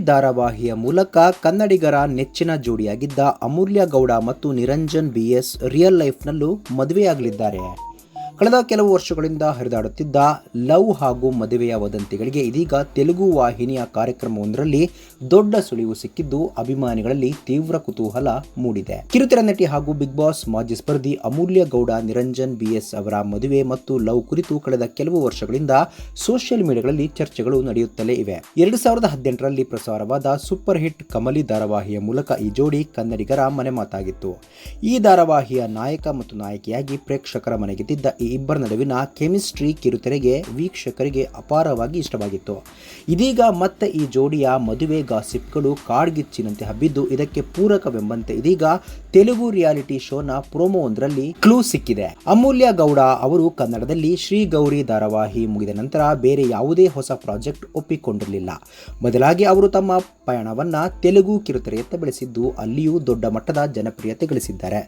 ಧಾರಾವಾಹಿಯ ಮೂಲಕ ಕನ್ನಡಿಗರ ನೆಚ್ಚಿನ ಜೋಡಿಯಾಗಿದ್ದ ಅಮೂಲ್ಯ ಗೌಡ ಮತ್ತು ನಿರಂಜನ್ BS ರಿಯಲ್ ಲೈಫ್ನಲ್ಲೂ ಮದುವೆಯಾಗಲಿದ್ದಾರೆ. ಕಳೆದ ಕೆಲವು ವರ್ಷಗಳಿಂದ ಹರಿದಾಡುತ್ತಿದ್ದ ಲವ್ ಹಾಗೂ ಮದುವೆಯ ವದಂತಿಗಳಿಗೆ ಇದೀಗ ತೆಲುಗು ವಾಹಿನಿಯ ಕಾರ್ಯಕ್ರಮವೊಂದರಲ್ಲಿ ದೊಡ್ಡ ಸುಳಿವು ಸಿಕ್ಕಿದ್ದು ಅಭಿಮಾನಿಗಳಲ್ಲಿ ತೀವ್ರ ಕುತೂಹಲ ಮೂಡಿದೆ. ಕಿರುತೆರೆ ನಟಿ ಹಾಗೂ ಬಿಗ್ ಬಾಸ್ ಮಾಜಿ ಸ್ಪರ್ಧಿ ಅಮೂಲ್ಯ ಗೌಡ ನಿರಂಜನ್ BS ಅವರ ಮದುವೆ ಮತ್ತು ಲವ್ ಕುರಿತು ಕಳೆದ ಕೆಲವು ವರ್ಷಗಳಿಂದ ಸೋಷಿಯಲ್ ಮೀಡಿಯಾಗಳಲ್ಲಿ ಚರ್ಚೆಗಳು ನಡೆಯುತ್ತಲೇ ಇವೆ. 2018ರಲ್ಲಿ ಪ್ರಸಾರವಾದ ಸೂಪರ್ ಹಿಟ್ ಕಮಲಿ ಧಾರಾವಾಹಿಯ ಮೂಲಕ ಈ ಜೋಡಿ ಕನ್ನಡಿಗರ ಮನೆಮಾತಾಗಿತ್ತು. ಈ ಧಾರಾವಾಹಿಯ ನಾಯಕ ಮತ್ತು ನಾಯಕಿಯಾಗಿ ಪ್ರೇಕ್ಷಕರ ಮನೆಗೆದ್ದಿದ್ದ ಈ ಇಬ್ಬರ ನಡುವಿನ ಕೆಮಿಸ್ಟ್ರಿ ಕಿರುತೆರೆಗೆ ವೀಕ್ಷಕರಿಗೆ ಅಪಾರವಾಗಿ ಇಷ್ಟವಾಗಿತ್ತು. ಇದೀಗ ಮತ್ತೆ ಈ ಜೋಡಿಯ ಮದುವೆ ಗಾಸಿಪ್ಗಳು ಕಾಡ್ಗಿಚ್ಚಿನಂತೆ ಹಬ್ಬಿದ್ದು, ಇದಕ್ಕೆ ಪೂರಕವೆಂಬಂತೆ ಇದೀಗ ತೆಲುಗು ರಿಯಾಲಿಟಿ ಶೋನ ಪ್ರೋಮೋವೊಂದರಲ್ಲಿ ಕ್ಲೂ ಸಿಕ್ಕಿದೆ. ಅಮೂಲ್ಯ ಗೌಡ ಅವರು ಕನ್ನಡದಲ್ಲಿ ಶ್ರೀ ಗೌರಿ ಧಾರಾವಾಹಿ ಮುಗಿದ ನಂತರ ಬೇರೆ ಯಾವುದೇ ಹೊಸ ಪ್ರಾಜೆಕ್ಟ್ ಒಪ್ಪಿಕೊಂಡಿರಲಿಲ್ಲ. ಬದಲಾಗಿ ಅವರು ತಮ್ಮ ಪಯಣವನ್ನ ತೆಲುಗು ಕಿರುತೆರೆಯತ್ತ ಬೆಳೆಸಿದ್ದು, ಅಲ್ಲಿಯೂ ದೊಡ್ಡ ಮಟ್ಟದ ಜನಪ್ರಿಯತೆ ಗಳಿಸಿದ್ದಾರೆ.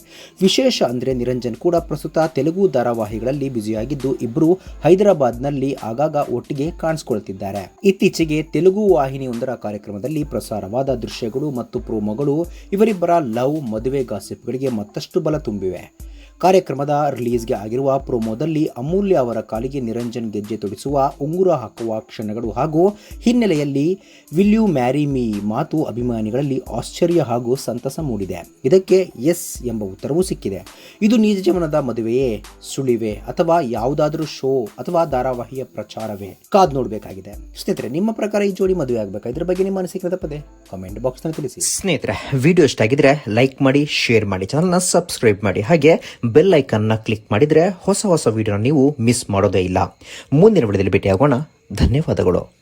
ವಿಶೇಷ ಅಂದ್ರೆ ನಿರಂಜನ್ ಕೂಡ ಪ್ರಸ್ತುತ ತೆಲುಗು ಧಾರಾವಾಹಿಗಳಲ್ಲಿ ಬ್ಯುಸಿಯಾಗಿದ್ದು, ಇಬ್ಬರು ಹೈದರಾಬಾದ್ನಲ್ಲಿ ಆಗಾಗ ಒಟ್ಟಿಗೆ ಕಾಣಿಸಿಕೊಳ್ಳುತ್ತಿದ್ದಾರೆ. ಇತ್ತೀಚೆಗೆ ತೆಲುಗು ವಾಹಿನಿಯೊಂದರ ಕಾರ್ಯಕ್ರಮದಲ್ಲಿ ಪ್ರಸಾರವಾದ ದೃಶ್ಯಗಳು ಮತ್ತು ಪ್ರೋಮೋಗಳು ಇವರಿಬ್ಬರ ಲವ್ ಮದುವೆ ಗಾಸಿಪ್ಗಳಿಗೆ ಮತ್ತಷ್ಟು ಬಲ ತುಂಬಿವೆ. ಕಾರ್ಯಕ್ರಮದ ರಿಲೀಸ್ಗೆ ಆಗಿರುವ ಪ್ರೋಮೋದಲ್ಲಿ ಅಮೂಲ್ಯ ಅವರ ಕಾಲಿಗೆ ನಿರಂಜನ್ ಗೆಜ್ಜೆ ತೊಡಿಸುವ, ಉಂಗುರ ಹಾಕುವ ಕ್ಷಣಗಳು ಹಾಗೂ ಹಿನ್ನೆಲೆಯಲ್ಲಿ ವಿಲ್ ಯು ಮ್ಯಾರಿ ಮೀ ಮಾತು ಅಭಿಮಾನಿಗಳಲ್ಲಿ ಆಶ್ಚರ್ಯ ಹಾಗೂ ಸಂತಸ ಮೂಡಿದೆ. ಇದಕ್ಕೆ ಎಸ್ ಎಂಬ ಉತ್ತರವೂ ಸಿಕ್ಕಿದೆ. ಇದು ನಿಜ ಜೀವನದ ಮದುವೆಯೇ, ಸುಳಿವೆ ಅಥವಾ ಯಾವುದಾದ್ರೂ ಶೋ ಅಥವಾ ಧಾರಾವಾಹಿಯ ಪ್ರಚಾರವೇ? ಕಾದ್ ನೋಡಬೇಕಾಗಿದೆ. ಸ್ನೇಹಿತರೆ, ನಿಮ್ಮ ಪ್ರಕಾರ ಈ ಜೋಡಿ ಮದುವೆ ಆಗಬೇಕಾ? ಇದ್ರ ಬಗ್ಗೆ ನಿಮ್ಮ ಅನಿಸಿಕೆ ಪದೇ ಕಾಮೆಂಟ್ ಬಾಕ್ಸ್ ನಲ್ಲಿ ತಿಳಿಸಿ. ಸ್ನೇಹಿತರೆ, ವಿಡಿಯೋ ಇಷ್ಟ ಆಗಿದ್ರೆ ಲೈಕ್ ಮಾಡಿ, ಶೇರ್ ಮಾಡಿ, ಚಾನಲ್ನ ಸಬ್ಸ್ಕ್ರೈಬ್ ಮಾಡಿ, ಹಾಗೆ ಬೆಲ್ ಐಕನ್ ನ ಕ್ಲಿಕ್ ಮಾಡಿದ್ರೆ ಹೊಸ ವಿಡಿಯೋನ ನೀವು ಮಿಸ್ ಮಾಡೋದೇ ಇಲ್ಲ. ಮುಂದಿನ ವಿಡಿಯೋದಲ್ಲಿ ಭೇಟಿಯಾಗೋಣ. ಧನ್ಯವಾದಗಳು.